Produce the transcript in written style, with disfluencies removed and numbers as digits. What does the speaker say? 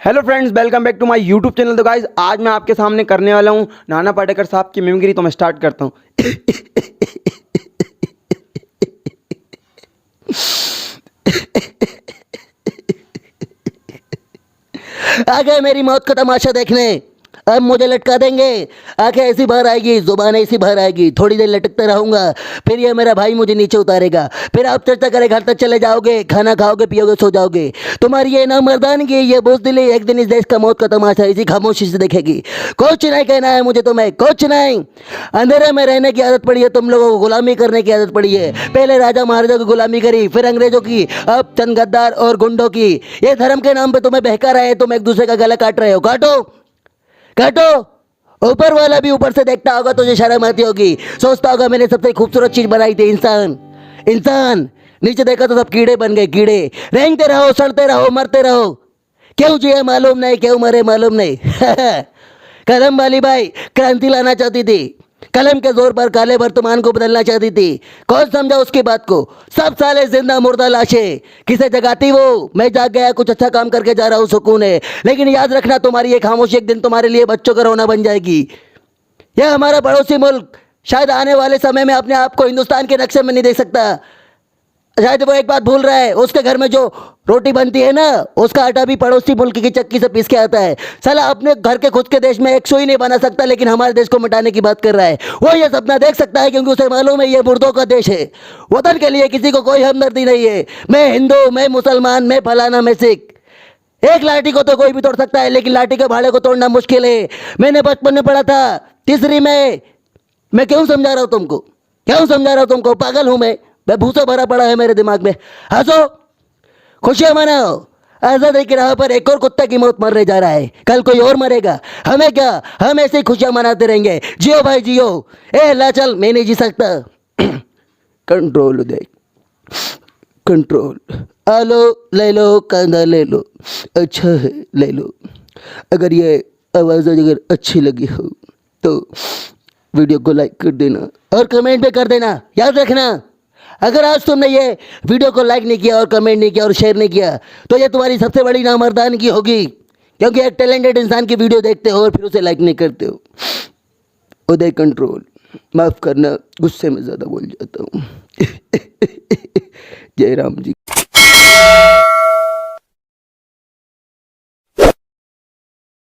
Hello friends, welcome back to my YouTube channel. तो guys आज मैं आपके सामने करने वाला हूँ नाना पाटेकर साहब की मिमिक्री। तो मैं स्टार्ट करता हूँ। आ गए मेरी मौत का तमाशा देखने। अब मुझे लटका देंगे। आंखें ऐसी बाहर आएगी, जुबान ऐसी बाहर आएगी, थोड़ी देर लटकता रहूंगा, फिर ये मेरा भाई मुझे नीचे उतारेगा, फिर आप चर्चा करे घर तक चले जाओगे, खाना खाओगे, पियोगे, सो जाओगे। तुम्हारी ये नामर्दानगी, ये बुज़दिली एक दिन इस देश का मौत का तमाशा इसी खामोशी से देखेगी। कुछ नहीं कहना है मुझे तुम्हें, कुछ नहीं। अंधेरे में रहने की आदत पड़ी है, तुम लोगों को गुलामी करने की आदत पड़ी है। पहले राजा महाराजा की गुलामी करी, फिर अंग्रेजों की, अब चंद गद्दार और गुंडों की। ये धर्म के नाम पे तुम्हें बहका रहे हैं, तुम एक दूसरे का गला काट रहे हो। काटो काटो। ऊपर वाला भी ऊपर से देखता होगा, तुझे शर्म आती होगी, सोचता होगा मैंने सबसे खूबसूरत चीज बनाई थी, इंसान। इंसान नीचे देखा तो सब कीड़े बन गए, कीड़े। रेंगते रहो, सड़ते रहो, मरते रहो। क्यों जिए मालूम नहीं, क्यों मरे मालूम नहीं। कलम वाली बाई क्रांति लाना चाहती थी, कलम के जोर पर काले वर्तमान को बदलना चाहती थी। कौन समझा उसकी बात को? सब साले जिंदा मुर्दा लाशें। किसे जगाती वो? मैं जाग गया, कुछ अच्छा काम करके जा रहा हूँ, सुकून है। लेकिन याद रखना, तुम्हारी ये खामोशी एक दिन तुम्हारे लिए बच्चों का रोना बन जाएगी। यह हमारा पड़ोसी मुल्क शायद आने वाले समय में अपने आप को हिंदुस्तान के नक्शे में नहीं देख सकता। शायद वो एक बात भूल रहा है, उसके घर में जो रोटी बनती है ना, उसका आटा भी पड़ोसी मुल्क की चक्की से पीस के आता है। साला अपने घर के खुद के देश में एक सुई नहीं बना सकता, लेकिन हमारे देश को मिटाने की बात कर रहा है। वो ये सपना देख सकता है क्योंकि उसे मालूम है ये मुर्दों का देश है। वतन के लिए किसी को कोई हमदर्दी नहीं है। मैं हिंदू, मैं मुसलमान, मैं फलाना, मैं सिख। एक लाठी को तो कोई भी तोड़ सकता है, लेकिन लाठी के भाड़े को तोड़ना मुश्किल है। मैंने बचपन में पढ़ा था, तीसरी में। मैं क्यों समझा रहा हूं तुमको, क्यों समझा रहा हूं तुमको? पागल हूं मैं भूसा भरा पड़ा है मेरे दिमाग में। हंसो, खुशियां मनाओ। आजादी की राह पर एक और कुत्ते की मौत मरने जा रहा है, कल कोई और मरेगा। हमें क्या, हम ऐसे ही खुशियां मनाते रहेंगे। जियो भाई जियो। ए अल्लाह, चल, मैं नहीं जी सकता। कंट्रोल देख, कंट्रोल। आलो ले लो, कांदा ले लो, अच्छा है ले लो। अगर ये आवाज़ अगर अच्छी लगी हो तो वीडियो को लाइक कर देना और कमेंट भी कर देना। याद रखना, अगर आज तुमने ये वीडियो को लाइक नहीं किया और कमेंट नहीं किया और शेयर नहीं किया, तो ये तुम्हारी सबसे बड़ी नामर्दानगी होगी। क्योंकि एक टैलेंटेड इंसान की वीडियो देखते हो और फिर उसे लाइक नहीं करते हो। उदय कंट्रोल, माफ़ करना, गुस्से में ज़्यादा बोल जाता हूँ। जय राम जी।